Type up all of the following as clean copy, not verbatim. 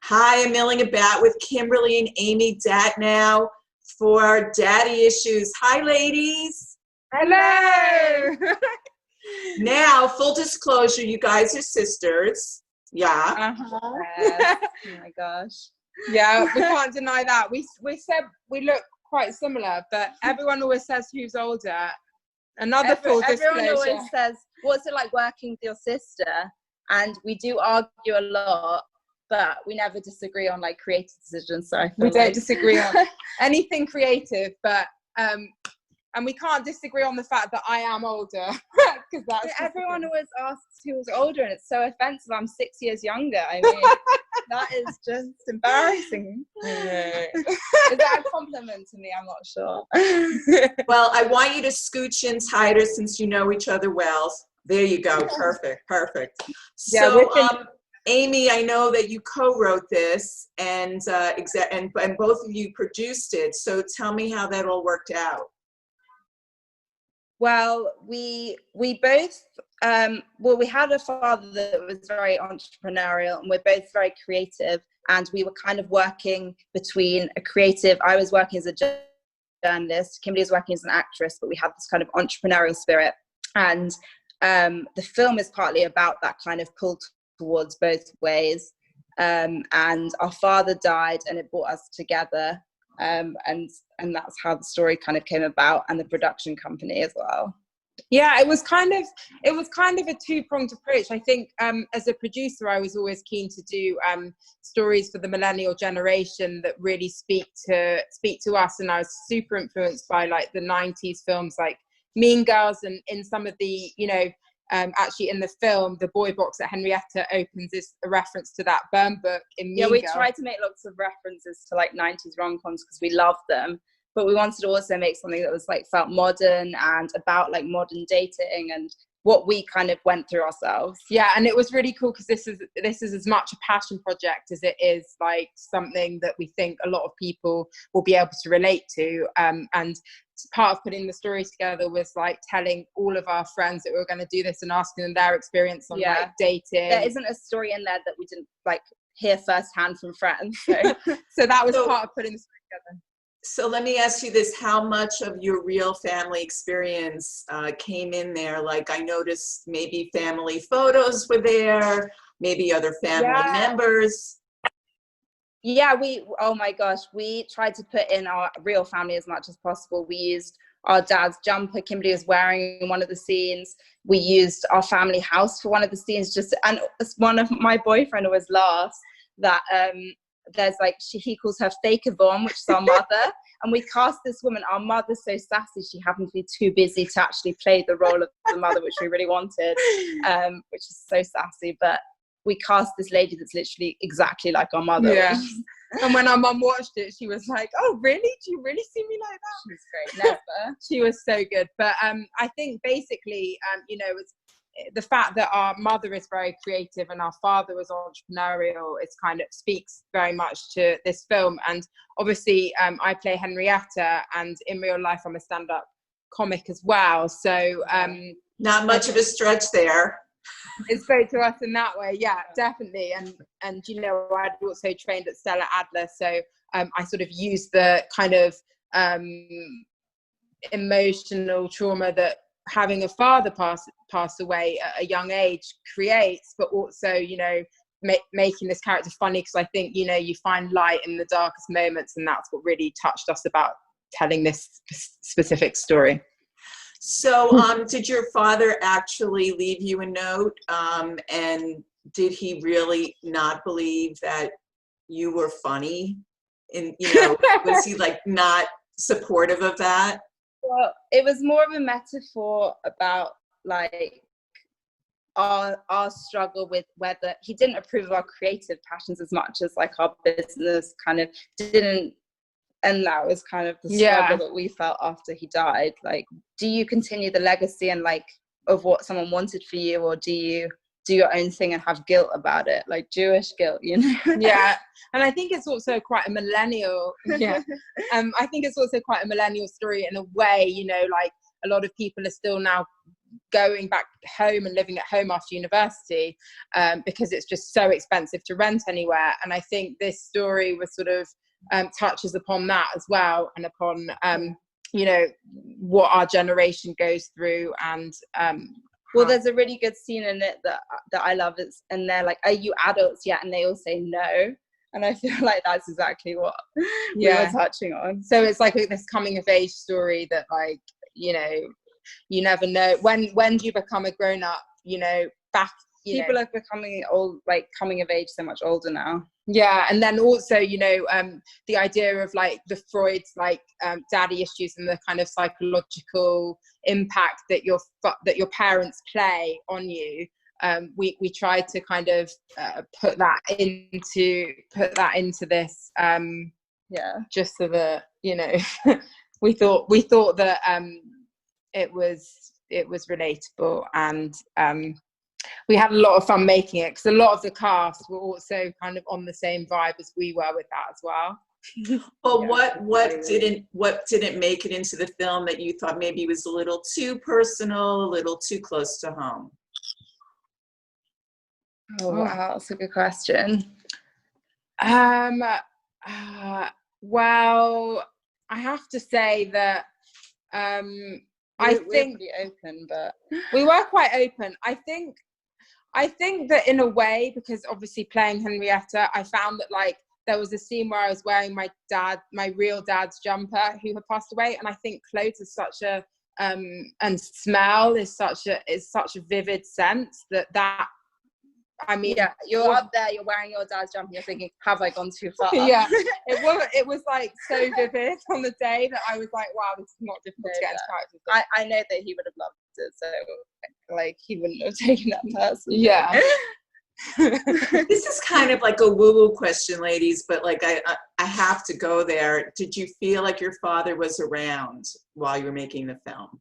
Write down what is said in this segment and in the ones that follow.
Hi, I'm milling about with Kimberly and Amy Datnow for Daddy Issues. Hi, ladies. Hello. Now, full disclosure, you guys are sisters. Yeah. Yes. Oh my gosh. Yeah, we can't deny that. We said we look quite similar, but everyone always says who's older. Full disclosure. Everyone always says, what's it like working with your sister? And we do argue a lot, but we never disagree on like creative decisions. So we don't disagree on anything creative, but and we can't disagree on the fact that I am older. Because everyone always asks who's older, and it's so offensive. I'm 6 years younger. I mean, that is just embarrassing. Is that a compliment to me? I'm not sure. Well, I want you to scooch in tighter since you know each other well. There you go. Perfect. So, Amy, I know that you co-wrote this and both of you produced it. So tell me how that all worked out. Well, we both we had a father that was very entrepreneurial, and we're both very creative, and we were kind of working between a creative. I was working as a journalist, Kimberly was working as an actress, but we had this kind of entrepreneurial spirit, and the film is partly about that kind of pull towards both ways. And our father died, and it brought us together. And that's how the story kind of came about, and the production company as well. Yeah, it was kind of a two-pronged approach. I think as a producer, I was always keen to do stories for the millennial generation that really speak to us, and I was super influenced by like the 90s films like Mean Girls, and in some of the, actually in the film, the boy box that Henrietta opens is a reference to that burn book in Mean Girls. We tried to make lots of references to like 90s rom-coms because we love them, but we wanted to also make something that was like felt modern and about like modern dating and what we kind of went through ourselves. Yeah, and it was really cool because this is as much a passion project as it is like something that we think a lot of people will be able to relate to. And part of putting the story together was like telling all of our friends that we were going to do this and asking them their experience on like dating. There isn't a story in there that we didn't like hear firsthand from friends. So that was part of putting the story together. So let me ask you this, how much of your real family experience came in there? Like I noticed maybe family photos were there, maybe other family members. Yeah, oh my gosh, we tried to put in our real family as much as possible. We used our dad's jumper Kimberly was wearing in one of the scenes. We used our family house for one of the scenes, and one of my boyfriend always laughs that there's like, he calls her Fake Yvonne, which is our mother. And we cast this woman, our mother's so sassy, she happened to be too busy to actually play the role of the mother, which we really wanted, which is so sassy. But we cast this lady that's literally exactly like our mother. Yeah. And when our mum watched it, she was like, oh, really? Do you really see me like that? She was great. Never. She was so good. But I think basically, it's the fact that our mother is very creative and our father was entrepreneurial, it kind of speaks very much to this film. And obviously I play Henrietta, and in real life I'm a stand-up comic as well, so not much of a stretch there. It spoke to us in that way. Yeah, definitely. And I'd also trained at Stella Adler, so I sort of used the kind of emotional trauma that having a father pass away at a young age creates, but also making this character funny, because I think you find light in the darkest moments, and that's what really touched us about telling this specific story. So did your father actually leave you a note, and did he really not believe that you were funny, and was he like not supportive of that? Well, it was more of a metaphor about like our struggle with whether he didn't approve of our creative passions as much as like our business kind of didn't. And that was kind of the struggle that we felt after he died. Like, do you continue the legacy and like of what someone wanted for you, or do you do your own thing and have guilt about it, like Jewish guilt, Yeah, and I think it's also quite a millennial. Yeah, I think it's also quite a millennial story in a way. Like a lot of people are still now going back home and living at home after university, because it's just so expensive to rent anywhere. And I think this story was sort of touches upon that as well, and upon you know, what our generation goes through. And well, there's a really good scene in it that I love. And they're like, "Are you adults yet?" And they all say no. And I feel like that's exactly what we were touching on. So it's like this coming of age story that, like, you know, you never know when do you become a grown up, you know, people are becoming old, like coming of age so much older now. Yeah. And then also, you know, the idea of like the Freud's like daddy issues and the kind of psychological impact that your parents play on you. We tried to kind of put that into this, just so that, you know, we thought that it was relatable, and we had a lot of fun making it, because a lot of the cast were also kind of on the same vibe as we were with that as well. Well, what didn't make it into the film that you thought maybe was a little too personal, a little too close to home? Oh wow, that's a good question. Well, I have to say that I think we're pretty open, but we were quite open. I think that in a way, because obviously playing Henrietta, I found that like there was a scene where I was wearing my real dad's jumper, who had passed away, and I think clothes is such a and smell is such a vivid sense that. I mean, yeah, you're up there, you're wearing your dad's jumper, you're thinking, have I gone too far? Yeah, it was like so vivid on the day that I was like, wow, this is not difficult to get into character. I know that he would have loved it, so like he wouldn't have taken that personally. Yeah. This is kind of like a woo-woo question, ladies, but like I have to go there. Did you feel like your father was around while you were making the film?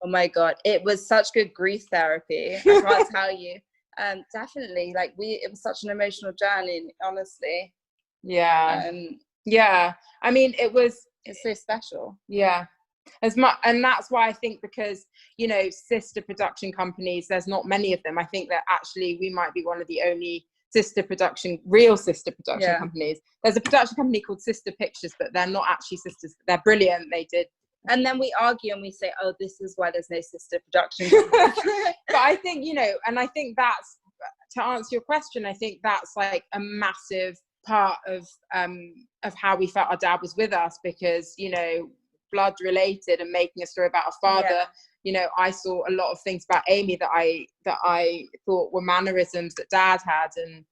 Oh my God, it was such good grief therapy. I can't tell you. Definitely, like it was such an emotional journey, honestly. Yeah. Yeah. I mean, it's so special. Yeah. As much, and that's why I think, because, you know, sister production companies, there's not many of them. I think that actually we might be one of the only real sister production companies. There's a production company called Sister Pictures, but they're not actually sisters. They're brilliant. They did. And then we argue and we say, oh, this is why there's no sister production. But I think, you know, and I think that's, to answer your question, I think that's like a massive part of how we felt our dad was with us, because, you know, blood related and making a story about a father, you know, I saw a lot of things about Amy that I thought were mannerisms that dad had, and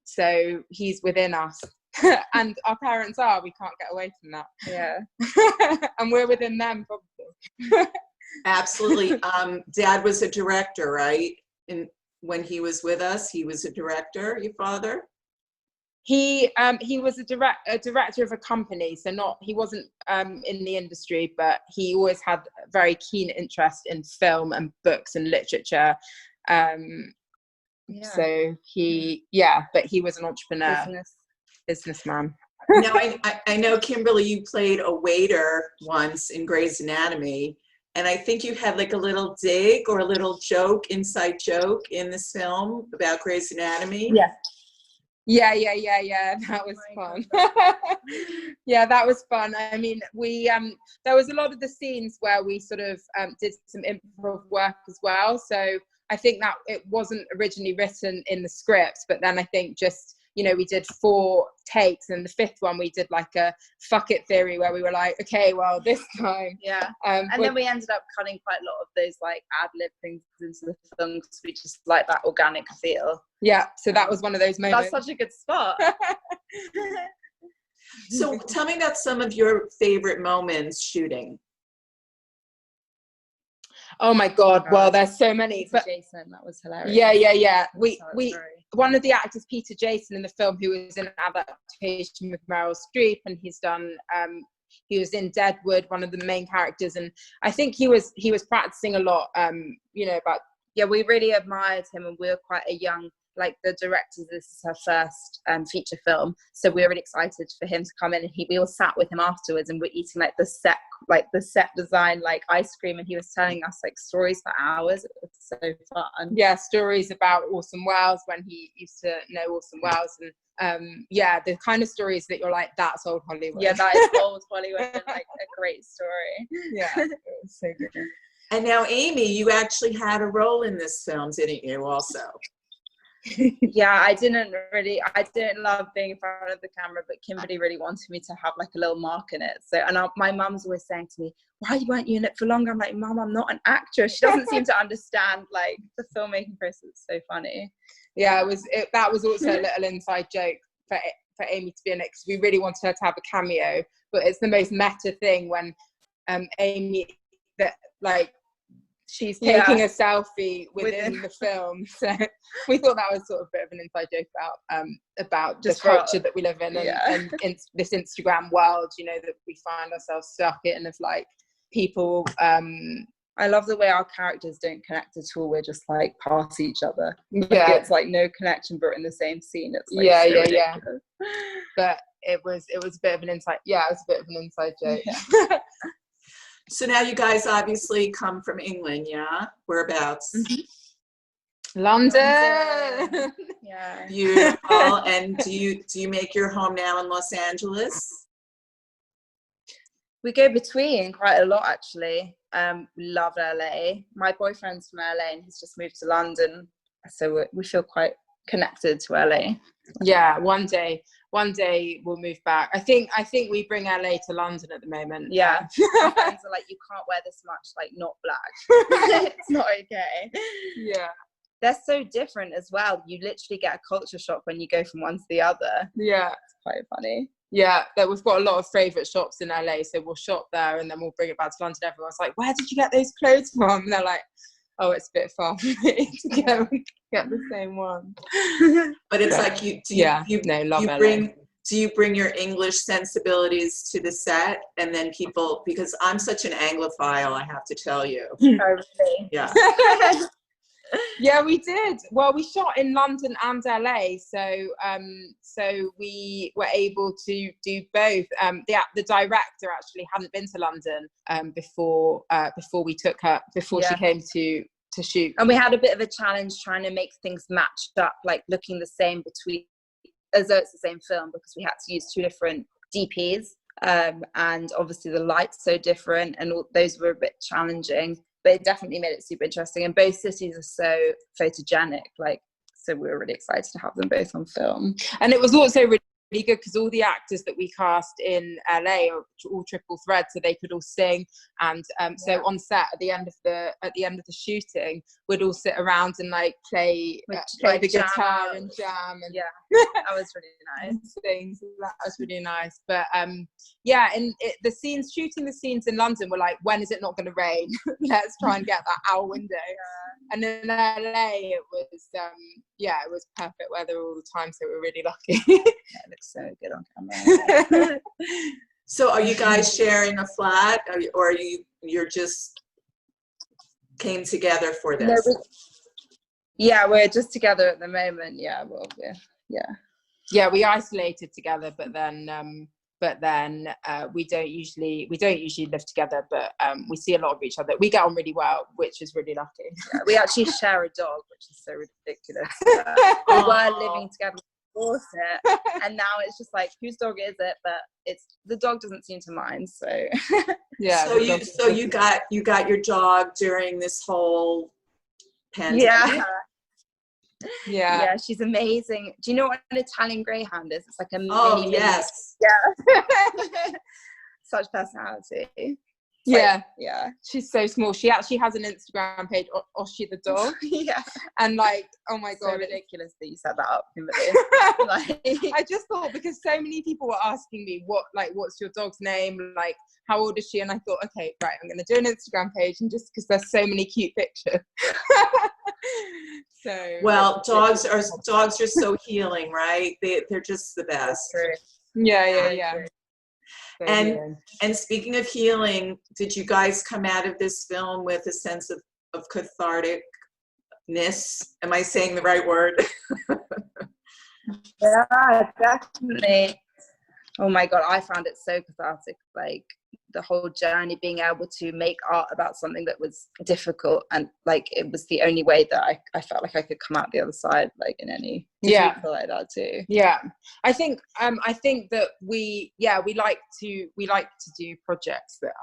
so he's within us. And our parents we can't get away from that. And we're within them, probably. Absolutely. Dad was a director, right? And when he was with us, he was a director, your father? He was a director of a company, so he wasn't in the industry, but he always had a very keen interest in film and books and literature. So but he was an entrepreneur. Businessman. Now, I know, Kimberly, you played a waiter once in Grey's Anatomy, and I think you had like a little dig or a little inside joke in this film about Grey's Anatomy. Yeah, that was fun. Yeah, that was fun. I mean, we there was a lot of the scenes where we sort of did some improv work as well, so I think that it wasn't originally written in the script, but then I think just, you know, we did 4 takes, and the 5th one we did like a fuck it theory, where we were like, okay, well, this time. And then we ended up cutting quite a lot of those like ad-lib things into the film, because we just like that organic feel. Yeah, so that was one of those moments. That's such a good spot. So tell me about some of your favorite moments shooting. Oh my God. Well, there's so many. But Jason, that was hilarious. Yeah. We one of the actors, Peter Jason, in the film, who was in an adaptation with Meryl Streep, and he's done he was in Deadwood, one of the main characters, and I think he was practicing a lot, you know, about. Yeah, we really admired him, and we were quite a young like the director, this is her first feature film, so we were really excited for him to come in, and we all sat with him afterwards, and we're eating like the set design like ice cream, and he was telling us like stories for hours. It was so fun. Yeah, stories about Orson Welles when he used to know Orson Welles, and yeah, the kind of stories that you're like, that's old Hollywood. Yeah, that is old Hollywood, and like a great story. Yeah, it was so good. And now, Amy, you actually had a role in this film, didn't you, also? Yeah, I didn't love being in front of the camera, but Kimberley really wanted me to have like a little mark in it. So, and my mum's always saying to me, why weren't you in it for longer? I'm like, Mum, I'm not an actress. She doesn't seem to understand like the filmmaking process. It's so funny. Yeah, that was also a little inside joke for Amy to be in it, because we really wanted her to have a cameo, but it's the most meta thing when Amy, that like, she's taking a selfie within the film. So we thought that was sort of a bit of an inside joke about the culture that we live in, and this Instagram world, you know, that we find ourselves stuck in, of like people. I love the way our characters don't connect at all. We're just like past each other. Yeah, it's like no connection, but in the same scene. It's like yeah. But it was a bit of an inside. Yeah, it was a bit of an inside joke. Yeah. So now you guys obviously come from England, yeah? Whereabouts? Mm-hmm. London. Yeah. Beautiful. And do you make your home now in Los Angeles? We go between quite a lot, actually. We love LA. My boyfriend's from LA, and he's just moved to London, so we feel quite connected to LA. Yeah, one day we'll move back. I think we bring LA to London at the moment. Yeah. My friends are like, you can't wear this much, like, not black. It's not okay. Yeah. They're so different as well. You literally get a culture shock when you go from one to the other. Yeah. It's quite funny. Yeah, we've got a lot of favourite shops in LA, so we'll shop there and then we'll bring it back to London. Everyone's like, where did you get those clothes from? And they're like, oh, it's a bit far for me to go and get the same one. But it's like do you bring your English sensibilities to the set, and then people, because I'm such an Anglophile, I have to tell you. Oh, really? Yeah. Yeah, we did. Well, we shot in London and LA, so we were able to do both. The director actually hadn't been to London before we took her, she came to shoot. And we had a bit of a challenge trying to make things matched up, like looking the same between, as though it's the same film, because we had to use two different DPs, and obviously the light's so different, and all those were a bit challenging. But it definitely made it super interesting, and both cities are so photogenic, like, so we were really excited to have them both on film. And it was also really good because all the actors that we cast in LA are all triple thread, so they could all sing, and so on set at the end of the shooting, we'd all sit around and like play the guitar and jam, and that was really nice. Things that was really nice. But yeah, and shooting the scenes in London were like, when is it not going to rain? Let's try and get that out window. And in LA it was perfect weather all the time, so we're really lucky. It looks so good on camera. So are you guys sharing a flat, or you're just came together for this? No, we're just together at the moment. Yeah, we isolated together, but then we don't usually live together, but we see a lot of each other. We get on really well, which is really lucky. Yeah, we actually share a dog, which is so ridiculous. We were living together, bought it, and now it's just like, whose dog is it? But the dog doesn't seem to mind. So yeah. So you got your dog during this whole pandemic. Yeah, she's amazing. Do you know what an Italian Greyhound is? It's like a mini. Yes. Yeah. Such personality. Yeah, she's so small. She actually has an Instagram page, Oshi the dog. Yeah. And like, oh my god, so ridiculous that you set that up, Kimberley. Like, I just thought, because so many people were asking me what's your dog's name, like how old is she, and I thought, okay, right, I'm gonna do an Instagram page, and just because there's so many cute pictures. So well, dogs are so healing, right? They're just the best. Yeah. And speaking of healing, did you guys come out of this film with a sense of catharticness Am I saying the right word? Yeah, definitely. Oh my God, I found it so cathartic. Like the whole journey, being able to make art about something that was difficult, and like it was the only way that I felt like I could come out the other side. Like in any, did you feel like that too? Yeah, I think that we like to do projects that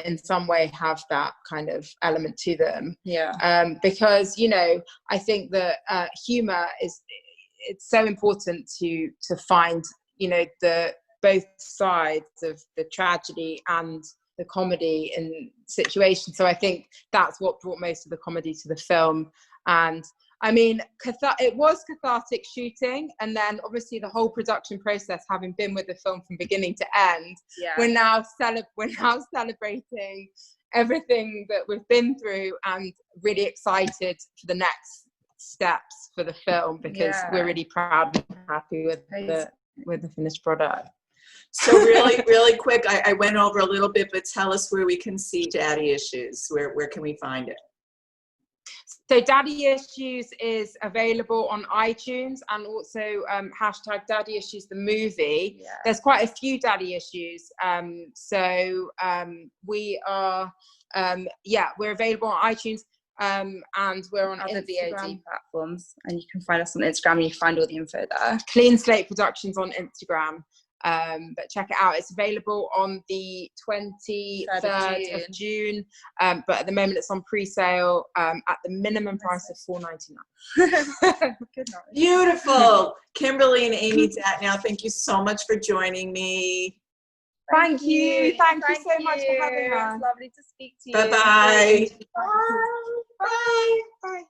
in some way have that kind of element to them. Yeah. Because I think that humor it's so important to find the both sides of the tragedy and the comedy in situations. So I think that's what brought most of the comedy to the film. And I mean, it was cathartic shooting, and then obviously the whole production process, having been with the film from beginning to end, we're now celebrating everything that we've been through, and really excited for the next steps for the film, because we're really proud and happy with the finished product. So really quick, I went over a little bit, but tell us where we can see Daddy Issues. Where can we find it? So Daddy Issues is available on iTunes, and also hashtag Daddy Issues the movie. Yeah. There's quite a few Daddy Issues. We are we're available on iTunes, and we're on other Instagram. VOD platforms, and you can find us on Instagram, and you can find all the info there. Clean Slate Productions on Instagram. But check it out. It's available on the 23rd of June, but at the moment it's on pre-sale at the minimum price of $4.99. Beautiful. Kimberly and Amy Datnow, thank you so much for joining me. Thank you so much for having us. It's lovely to speak to you. Bye-bye. Bye. Bye.